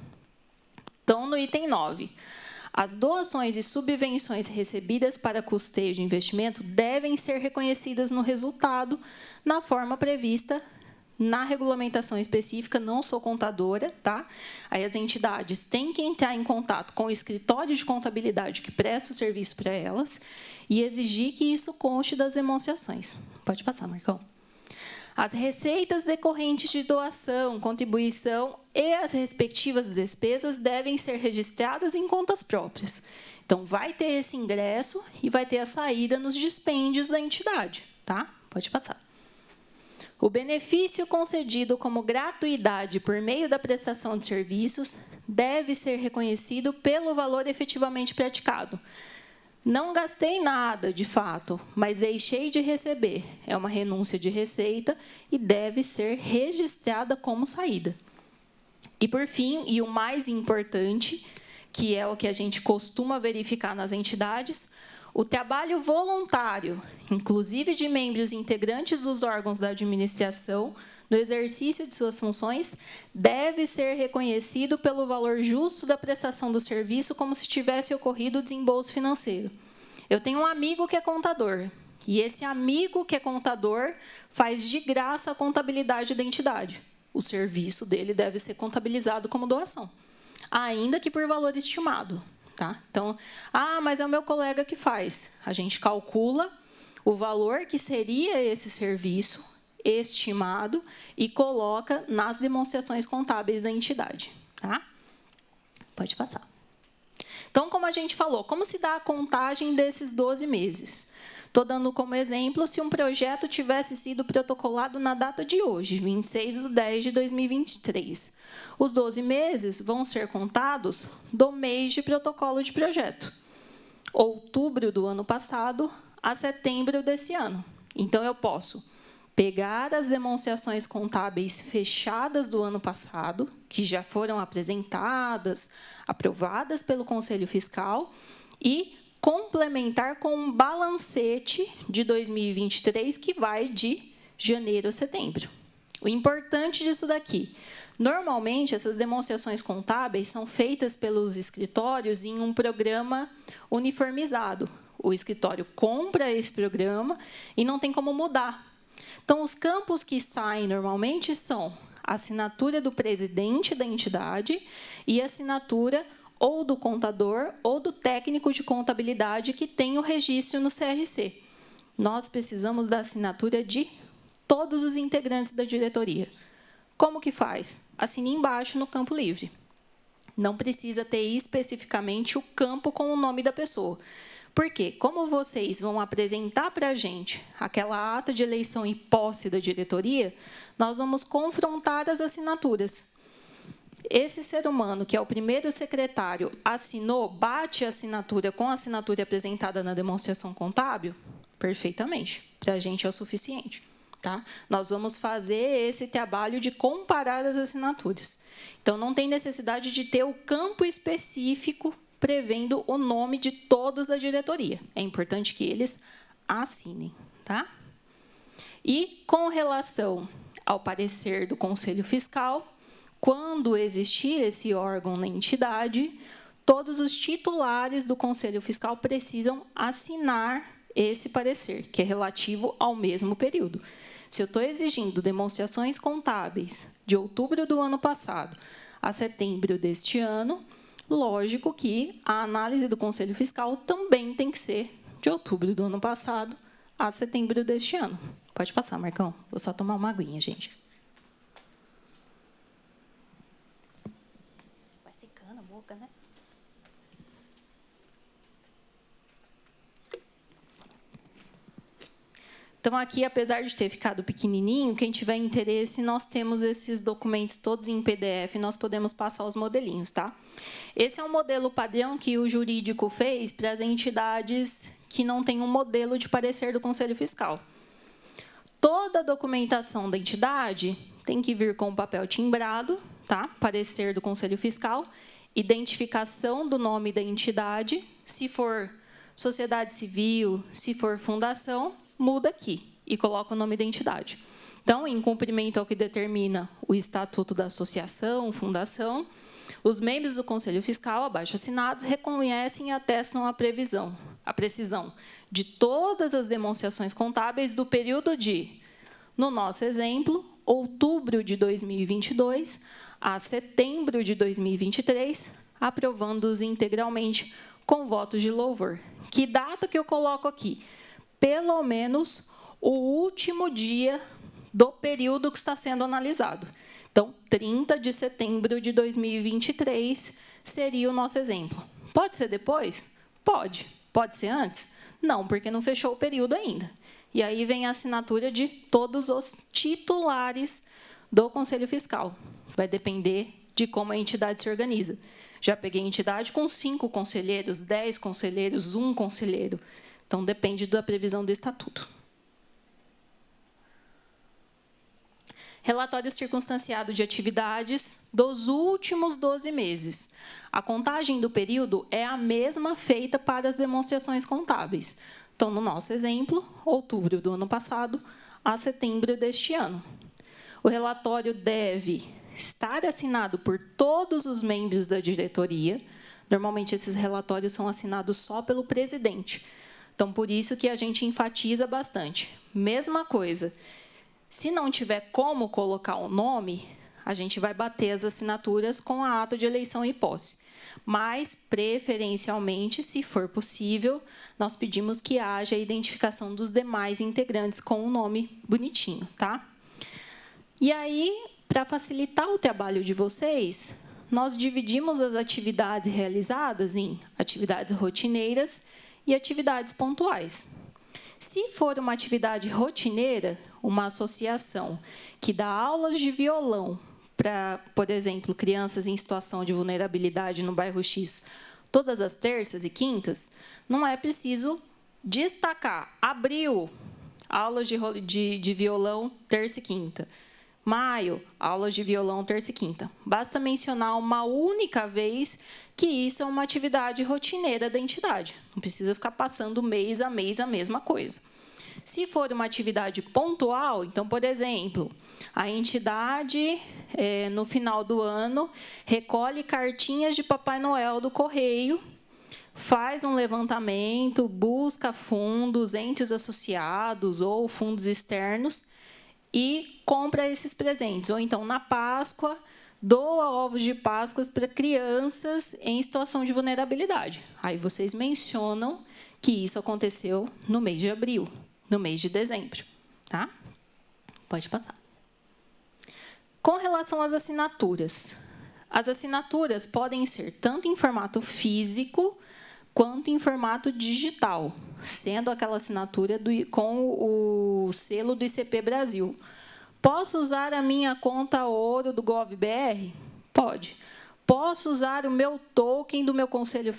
Então, no item 9, as doações e subvenções recebidas para custeio de investimento devem ser reconhecidas no resultado, na forma prevista na regulamentação específica. Não sou contadora, tá? Aí as entidades têm que entrar em contato com o escritório de contabilidade que presta o serviço para elas e exigir que isso conste das demonstrações. Pode passar, Marcão. As receitas decorrentes de doação, contribuição e as respectivas despesas devem ser registradas em contas próprias. Então, vai ter esse ingresso e vai ter a saída nos dispêndios da entidade. Tá? Pode passar. O benefício concedido como gratuidade por meio da prestação de serviços deve ser reconhecido pelo valor efetivamente praticado. Não gastei nada, de fato, mas deixei de receber. É uma renúncia de receita e deve ser registrada como saída. E, por fim, e o mais importante, que é o que a gente costuma verificar nas entidades, o trabalho voluntário, inclusive de membros integrantes dos órgãos da administração, no exercício de suas funções, deve ser reconhecido pelo valor justo da prestação do serviço, como se tivesse ocorrido o desembolso financeiro. Eu tenho um amigo que é contador, e esse amigo que é contador faz de graça a contabilidade da entidade. O serviço dele deve ser contabilizado como doação, ainda que por valor estimado. Tá? Então, mas é o meu colega que faz. A gente calcula o valor que seria esse serviço estimado e coloca nas demonstrações contábeis da entidade. Tá? Pode passar. Então, como a gente falou, como se dá a contagem desses 12 meses? Estou dando como exemplo se um projeto tivesse sido protocolado na data de hoje, 26/10/2023. Os 12 meses vão ser contados do mês de protocolo de projeto, outubro do ano passado a setembro desse ano. Então, eu posso pegar as demonstrações contábeis fechadas do ano passado, que já foram apresentadas, aprovadas pelo Conselho Fiscal, e complementar com um balancete de 2023, que vai de janeiro a setembro. O importante disso daqui, normalmente, essas demonstrações contábeis são feitas pelos escritórios em um programa uniformizado. O escritório compra esse programa e não tem como mudar. Então, os campos que saem normalmente são a assinatura do presidente da entidade e a assinatura ou do contador ou do técnico de contabilidade que tem o registro no CRC. Nós precisamos da assinatura de todos os integrantes da diretoria. Como que faz? Assine embaixo no campo livre. Não precisa ter especificamente o campo com o nome da pessoa. Por quê? Como vocês vão apresentar para a gente aquela ata de eleição e posse da diretoria, nós vamos confrontar as assinaturas. esse ser humano, que é o primeiro secretário, assinou, bate a assinatura com a assinatura apresentada na demonstração contábil? Perfeitamente. Para a gente é o suficiente. Tá? Nós vamos fazer esse trabalho de comparar as assinaturas. Então, não tem necessidade de ter o campo específico prevendo o nome de todos da diretoria. É importante que eles assinem. Tá? E, com relação ao parecer do Conselho Fiscal, quando existir esse órgão na entidade, todos os titulares do Conselho Fiscal precisam assinar esse parecer, que é relativo ao mesmo período. Se eu estou exigindo demonstrações contábeis de outubro do ano passado a setembro deste ano, lógico que a análise do Conselho Fiscal também tem que ser de outubro do ano passado a setembro deste ano. Pode passar, Marcão. Vou só tomar uma aguinha, gente. Vai secando a boca, né? Então, aqui, apesar de ter ficado pequenininho, quem tiver interesse, nós temos esses documentos todos em PDF, nós podemos passar os modelinhos, tá? Esse é um modelo padrão que o jurídico fez para as entidades que não têm um modelo de parecer do Conselho Fiscal. Toda a documentação da entidade tem que vir com papel timbrado, tá? Parecer do Conselho Fiscal, identificação do nome da entidade, se for sociedade civil, se for fundação, muda aqui e coloca o nome da entidade. Então, em cumprimento ao que determina o Estatuto da Associação, fundação, os membros do Conselho Fiscal, abaixo-assinados, reconhecem e atestam a precisão de todas as demonstrações contábeis do período de, no nosso exemplo, outubro de 2022 a setembro de 2023, aprovando-os integralmente com votos de louvor. Que data que eu coloco aqui? Pelo menos o último dia do período que está sendo analisado. Então, 30 de setembro de 2023 seria o nosso exemplo. Pode ser depois? Pode. Pode ser antes? Não, porque não fechou o período ainda. E aí vem a assinatura de todos os titulares do Conselho Fiscal. Vai depender de como a entidade se organiza. Já peguei entidade com 5 conselheiros, 10 conselheiros, 1 conselheiro. Então, depende da previsão do Estatuto. Relatório circunstanciado de atividades dos últimos 12 meses. A contagem do período é a mesma feita para as demonstrações contábeis. Então, no nosso exemplo, outubro do ano passado a setembro deste ano. O relatório deve estar assinado por todos os membros da diretoria. Normalmente, esses relatórios são assinados só pelo presidente. Então, por isso que a gente enfatiza bastante. Mesma coisa, se não tiver como colocar o nome, a gente vai bater as assinaturas com a ata de eleição e posse. Mas, preferencialmente, se for possível, nós pedimos que haja a identificação dos demais integrantes com o nome bonitinho, tá? E aí, para facilitar o trabalho de vocês, nós dividimos as atividades realizadas em atividades rotineiras e atividades pontuais. Se for uma atividade rotineira, uma associação que dá aulas de violão para, por exemplo, crianças em situação de vulnerabilidade no bairro X, todas as terças e quintas, não é preciso destacar. Abril, aulas de violão, terça e quinta. Maio, aulas de violão, terça e quinta. Basta mencionar uma única vez que isso é uma atividade rotineira da entidade. Não precisa ficar passando mês a mesma coisa. Se for uma atividade pontual, então, por exemplo, a entidade, no final do ano, recolhe cartinhas de Papai Noel do Correio, faz um levantamento, busca fundos entre os associados ou fundos externos e compra esses presentes. Ou então, na Páscoa, doa ovos de Páscoa para crianças em situação de vulnerabilidade. Aí vocês mencionam que isso aconteceu no mês de abril, no mês de dezembro. Tá? Pode passar. Com relação às assinaturas, as assinaturas podem ser tanto em formato físico quanto em formato digital, sendo aquela assinatura com o selo do ICP Brasil. Posso usar a minha conta ouro do GovBR? Pode. Posso usar o meu token do meu conselho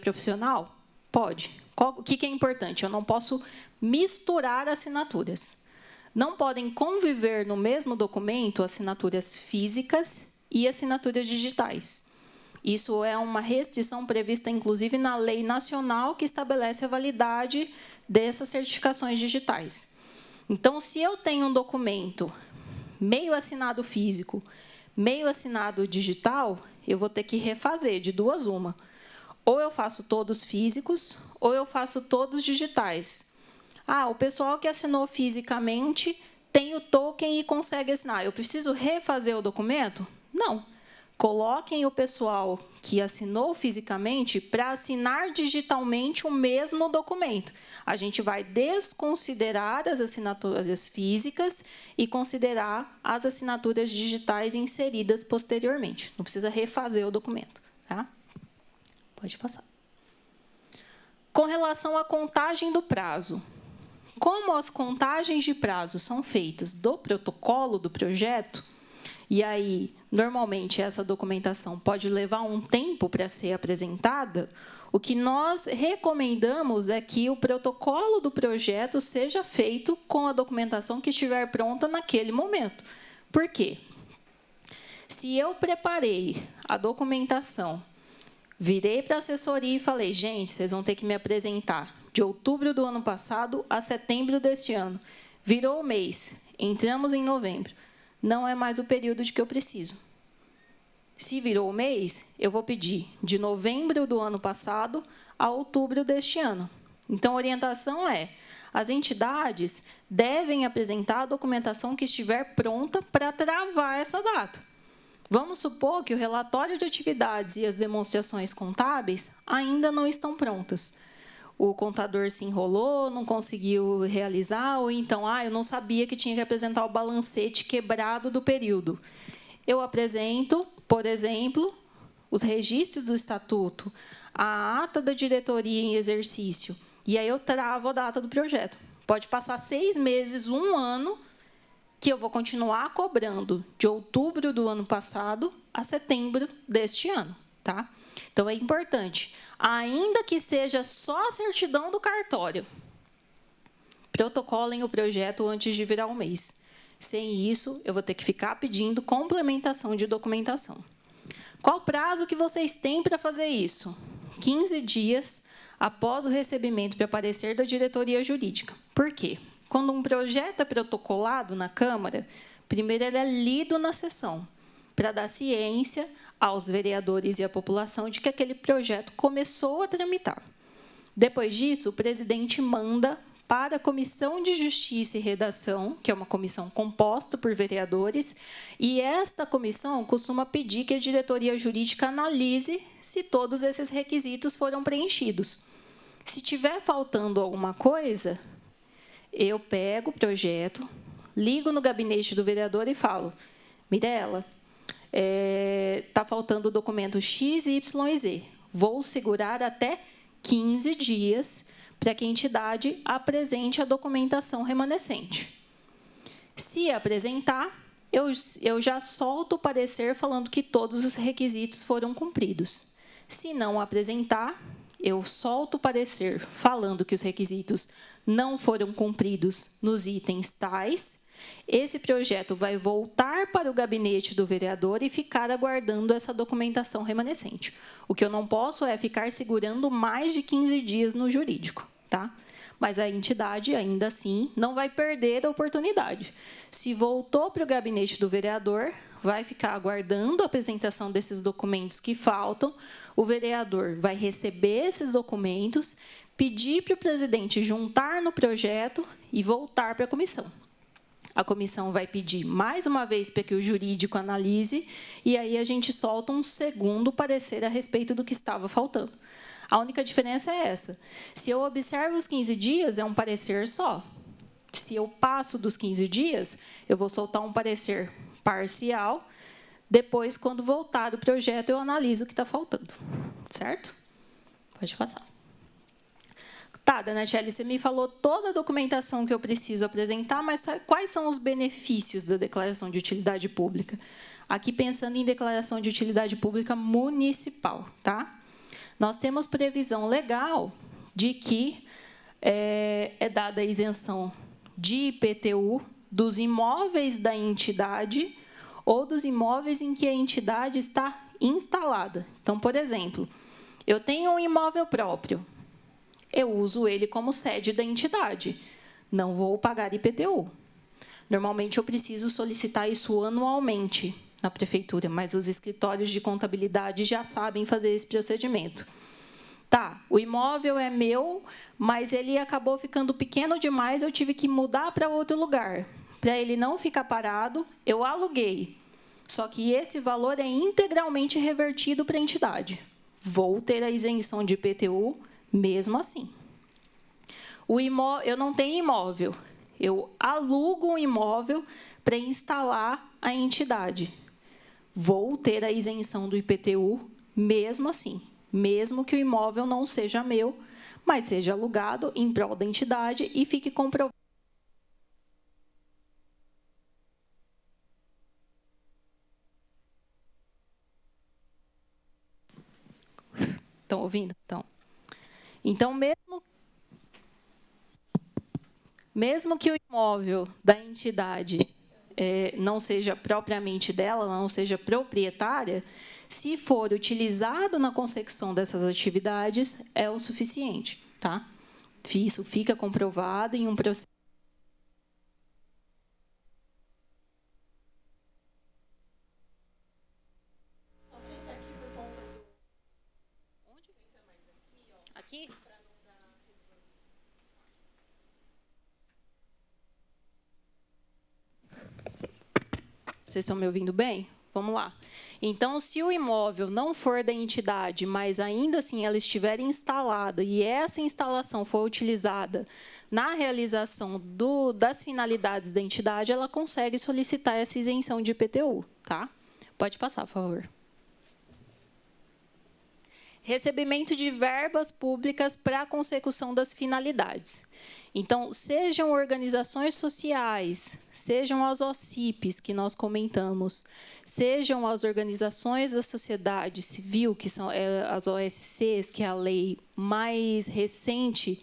profissional? Pode. O que é importante? Eu não posso misturar assinaturas. Não podem conviver no mesmo documento assinaturas físicas e assinaturas digitais. Isso é uma restrição prevista, inclusive, na lei nacional que estabelece a validade dessas certificações digitais. Então, se eu tenho um documento meio assinado físico, meio assinado digital, eu vou ter que refazer, de duas uma. Ou eu faço todos físicos, ou eu faço todos digitais. Ah, o pessoal que assinou fisicamente tem o token e consegue assinar. Eu preciso refazer o documento? Não. Coloquem o pessoal que assinou fisicamente para assinar digitalmente o mesmo documento. A gente vai desconsiderar as assinaturas físicas e considerar as assinaturas digitais inseridas posteriormente. Não precisa refazer o documento. Tá? Pode passar. Com relação à contagem do prazo. Como as contagens de prazo são feitas do protocolo do projeto, e aí, normalmente, essa documentação pode levar um tempo para ser apresentada, o que nós recomendamos é que o protocolo do projeto seja feito com a documentação que estiver pronta naquele momento. Por quê? Se eu preparei a documentação, virei para a assessoria e falei, gente, vocês vão ter que me apresentar de outubro do ano passado a setembro deste ano. Virou o mês, entramos em novembro. Não é mais o período de que eu preciso. Se virou o mês, eu vou pedir de novembro do ano passado a outubro deste ano. Então, a orientação é, as entidades devem apresentar a documentação que estiver pronta para travar essa data. Vamos supor que o relatório de atividades e as demonstrações contábeis ainda não estão prontas. O contador se enrolou, não conseguiu realizar, ou então, eu não sabia que tinha que apresentar o balancete quebrado do período. Eu apresento, por exemplo, os registros do estatuto, a ata da diretoria em exercício, e aí eu travo a data do projeto. Pode passar 6 meses, 1 ano, que eu vou continuar cobrando de outubro do ano passado a setembro deste ano. Tá? Então, é importante, ainda que seja só a certidão do cartório, protocolem o projeto antes de virar um mês. Sem isso, eu vou ter que ficar pedindo complementação de documentação. Qual o prazo que vocês têm para fazer isso? 15 dias após o recebimento para parecer da diretoria jurídica. Por quê? Quando um projeto é protocolado na Câmara, primeiro ele é lido na sessão, para dar ciência aos vereadores e à população de que aquele projeto começou a tramitar. Depois disso, o presidente manda para a Comissão de Justiça e Redação, que é uma comissão composta por vereadores, e esta comissão costuma pedir que a diretoria jurídica analise se todos esses requisitos foram preenchidos. Se tiver faltando alguma coisa, eu pego o projeto, ligo no gabinete do vereador e falo, Mirela, está faltando o documento X, Y e Z. Vou segurar até 15 dias para que a entidade apresente a documentação remanescente. Se apresentar, eu já solto o parecer falando que todos os requisitos foram cumpridos. Se não apresentar, eu solto o parecer falando que os requisitos não foram cumpridos nos itens tais. Esse projeto vai voltar para o gabinete do vereador e ficar aguardando essa documentação remanescente. O que eu não posso é ficar segurando mais de 15 dias no jurídico. Tá? Mas a entidade, ainda assim, não vai perder a oportunidade. Se voltou para o gabinete do vereador, vai ficar aguardando a apresentação desses documentos que faltam, o vereador vai receber esses documentos, pedir para o presidente juntar no projeto e voltar para a comissão. A comissão vai pedir mais uma vez para que o jurídico analise, e aí a gente solta um segundo parecer a respeito do que estava faltando. A única diferença é essa. Se eu observo os 15 dias, é um parecer só. Se eu passo dos 15 dias, eu vou soltar um parecer parcial. Depois, quando voltar o projeto, eu analiso o que está faltando. Certo? Pode passar. Tá, Danatelli, você me falou toda a documentação que eu preciso apresentar, mas quais são os benefícios da declaração de utilidade pública? aqui pensando em declaração de utilidade pública municipal, tá? Nós temos previsão legal de que é dada a isenção de IPTU dos imóveis da entidade ou dos imóveis em que a entidade está instalada. Então, por exemplo, eu tenho um imóvel próprio, eu uso ele como sede da entidade, não vou pagar IPTU. Normalmente, eu preciso solicitar isso anualmente na prefeitura, mas os escritórios de contabilidade já sabem fazer esse procedimento. Tá, o imóvel é meu, mas ele acabou ficando pequeno demais, eu tive que mudar para outro lugar. Para ele não ficar parado, eu aluguei. Só que esse valor é integralmente revertido para a entidade. Vou ter a isenção de IPTU mesmo assim. Eu não tenho imóvel, eu alugo um imóvel para instalar a entidade. Vou ter a isenção do IPTU mesmo assim. Mesmo que o imóvel não seja meu, mas seja alugado em prol da entidade e fique comprovado. Estão ouvindo? Então, mesmo que o imóvel da entidade não seja propriamente dela, não seja proprietária, se for utilizado na consecução dessas atividades, é o suficiente, tá? Isso fica comprovado em um processo. Só senta aqui por conta do... Onde fica mais aqui, ó? Aqui? Para não dar... Vocês estão me ouvindo bem? Vamos lá. Então, se o imóvel não for da entidade, mas ainda assim ela estiver instalada e essa instalação for utilizada na realização das finalidades da entidade, ela consegue solicitar essa isenção de IPTU, tá? Pode passar, por favor. Recebimento de verbas públicas para a consecução das finalidades. Então, sejam organizações sociais, sejam as OCIPs, que nós comentamos, sejam as organizações da sociedade civil, que são as OSCs, que é a lei mais recente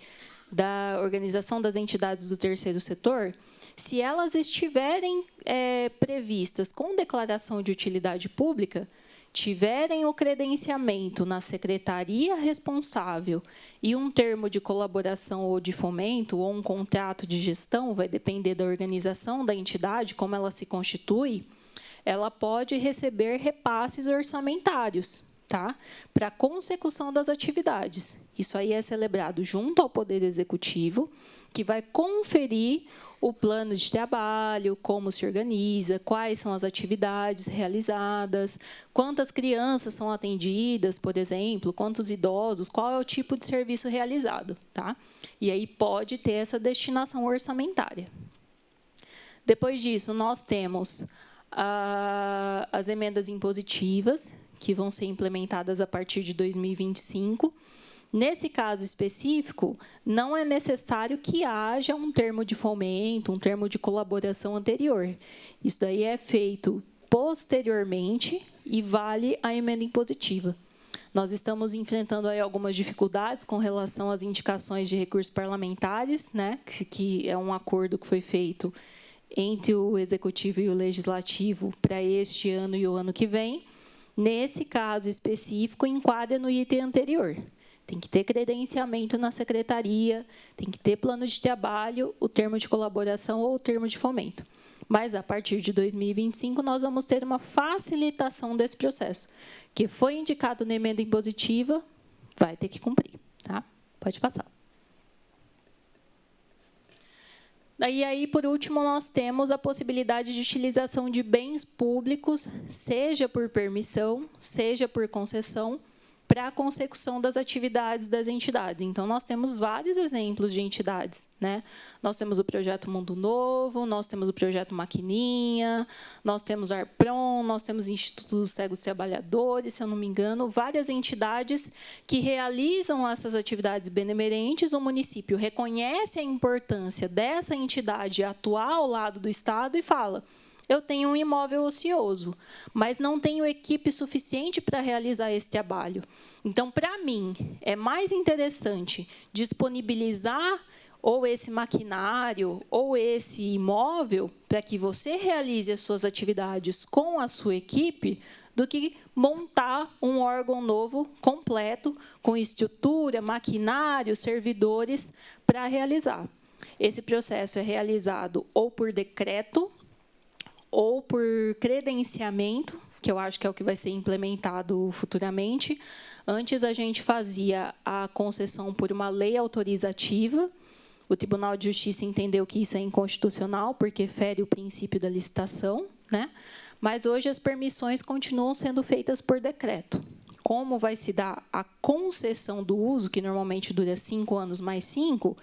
da Organização das Entidades do Terceiro Setor, se elas estiverem previstas com declaração de utilidade pública, tiverem o credenciamento na secretaria responsável e um termo de colaboração ou de fomento, ou um contrato de gestão, vai depender da organização da entidade, como ela se constitui, ela pode receber repasses orçamentários, tá? Para a consecução das atividades. Isso aí é celebrado junto ao Poder Executivo, que vai conferir o plano de trabalho, como se organiza, quais são as atividades realizadas, quantas crianças são atendidas, por exemplo, quantos idosos, qual é o tipo de serviço realizado, tá? E aí pode ter essa destinação orçamentária. Depois disso, nós temos as emendas impositivas, que vão ser implementadas a partir de 2025. Nesse caso específico, não é necessário que haja um termo de fomento, um termo de colaboração anterior. Isso daí é feito posteriormente e vale a emenda impositiva. Nós estamos enfrentando aí algumas dificuldades com relação às indicações de recursos parlamentares, né, que é um acordo que foi feito entre o Executivo e o Legislativo para este ano e o ano que vem. Nesse caso específico, enquadra no item anterior. Tem que ter credenciamento na secretaria, tem que ter plano de trabalho, o termo de colaboração ou o termo de fomento. Mas, a partir de 2025, nós vamos ter uma facilitação desse processo, que foi indicado na emenda impositiva, vai ter que cumprir. Tá? Pode passar. E aí, por último, nós temos a possibilidade de utilização de bens públicos, seja por permissão, seja por concessão, para a consecução das atividades das entidades. Então, nós temos vários exemplos de entidades, né? Nós temos o projeto Mundo Novo, nós temos o projeto Maquininha, nós temos Arpron, nós temos o Instituto dos Cegos Trabalhadores, se eu não me engano, várias entidades que realizam essas atividades benemerentes. O município reconhece a importância dessa entidade atuar ao lado do Estado e fala: eu tenho um imóvel ocioso, mas não tenho equipe suficiente para realizar esse trabalho. Então, para mim, é mais interessante disponibilizar ou esse maquinário ou esse imóvel para que você realize as suas atividades com a sua equipe, do que montar um órgão novo, completo, com estrutura, maquinário, servidores, para realizar. Esse processo é realizado ou por decreto, ou por credenciamento, que eu acho que é o que vai ser implementado futuramente. Antes, a gente fazia a concessão por uma lei autorizativa. O Tribunal de Justiça entendeu que isso é inconstitucional, porque fere o princípio da licitação, né? Mas hoje as permissões continuam sendo feitas por decreto. Como vai se dar a concessão do uso, que normalmente dura 5 anos mais 5,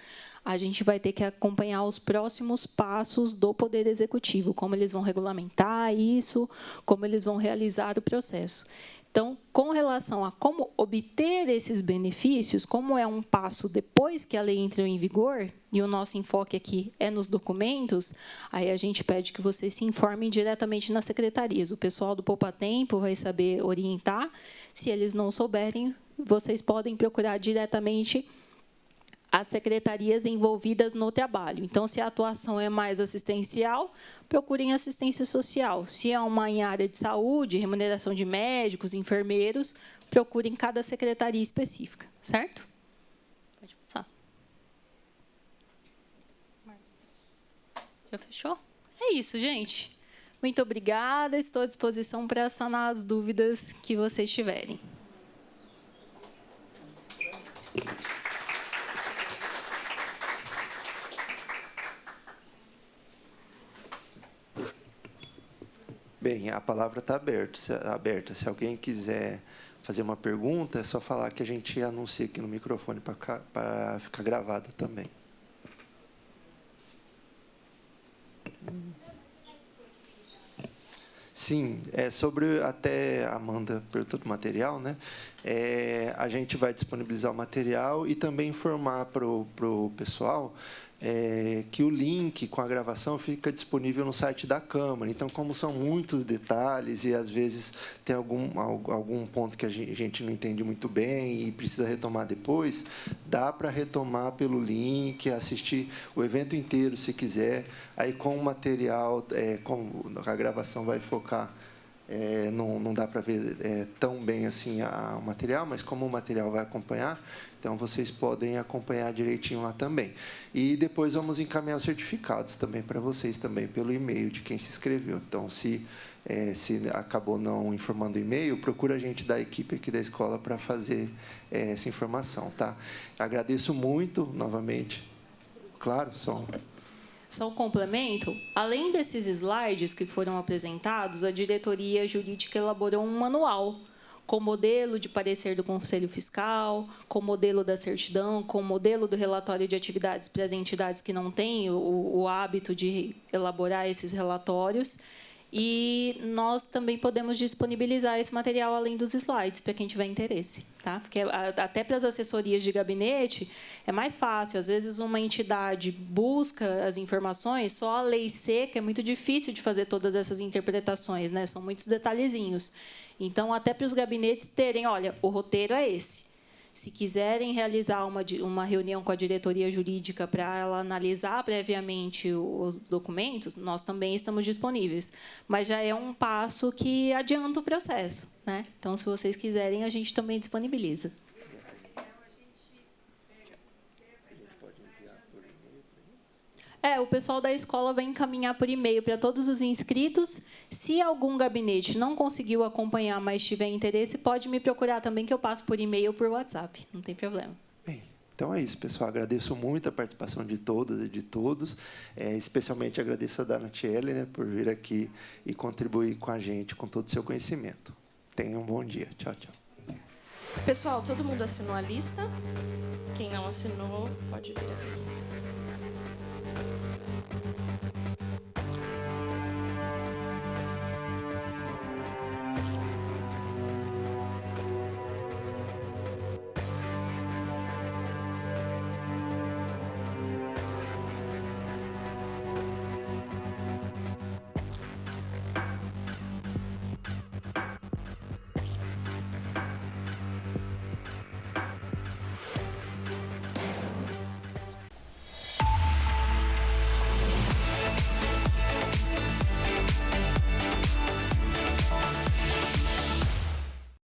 a gente vai ter que acompanhar os próximos passos do Poder Executivo, como eles vão regulamentar isso, como eles vão realizar o processo. Então, com relação a como obter esses benefícios, como é um passo depois que a lei entrou em vigor, e o nosso enfoque aqui é nos documentos, aí a gente pede que vocês se informem diretamente nas secretarias. O pessoal do Poupa Tempo vai saber orientar. Se eles não souberem, vocês podem procurar diretamente as secretarias envolvidas no trabalho. Então, se a atuação é mais assistencial, procurem assistência social. Se é uma em área de saúde, remuneração de médicos, enfermeiros, procurem cada secretaria específica, certo? Pode passar. Já fechou? É isso, gente. Muito obrigada. Estou à disposição para sanar as dúvidas que vocês tiverem. Bem, a palavra está aberta. Se alguém quiser fazer uma pergunta, é só falar que a gente anuncia aqui no microfone para ficar gravado também. Sim, sobre até a Amanda perguntou do material, né? A gente vai disponibilizar o material e também informar para o pessoal que o link com a gravação fica disponível no site da Câmara. Então, como são muitos detalhes e, às vezes, tem algum ponto que a gente não entende muito bem e precisa retomar depois, dá para retomar pelo link, assistir o evento inteiro, se quiser. Aí, com o material, como a gravação vai focar, não dá para ver tão bem assim o material, mas como o material vai acompanhar, então vocês podem acompanhar direitinho lá também. E depois vamos encaminhar os certificados também para vocês também pelo e-mail de quem se inscreveu. Então, se acabou não informando o e-mail, procura a gente da equipe aqui da escola para fazer essa informação, tá? Agradeço muito novamente. Claro, Só um complemento, além desses slides que foram apresentados, a diretoria jurídica elaborou um manual com modelo de parecer do Conselho Fiscal, com modelo da certidão, com modelo do relatório de atividades para as entidades que não têm o hábito de elaborar esses relatórios. E nós também podemos disponibilizar esse material além dos slides, para quem tiver interesse. Tá? Porque até para as assessorias de gabinete é mais fácil. Às vezes, uma entidade busca as informações, só a lei seca é muito difícil de fazer todas essas interpretações, né? São muitos detalhezinhos. Então, até para os gabinetes terem, olha, o roteiro é esse. Se quiserem realizar uma reunião com a diretoria jurídica para ela analisar previamente os documentos, nós também estamos disponíveis. Mas já é um passo que adianta o processo, né? Então, se vocês quiserem, a gente também disponibiliza. O pessoal da escola vai encaminhar por e-mail para todos os inscritos. Se algum gabinete não conseguiu acompanhar, mas tiver interesse, pode me procurar também, que eu passo por e-mail ou por WhatsApp. Não tem problema. Bem, então é isso, pessoal. Agradeço muito a participação de todas e de todos. Especialmente agradeço a Dana Tiele, né, por vir aqui e contribuir com a gente, com todo o seu conhecimento. Tenham um bom dia. Tchau, tchau. Pessoal, todo mundo assinou a lista? Quem não assinou, pode vir até aqui.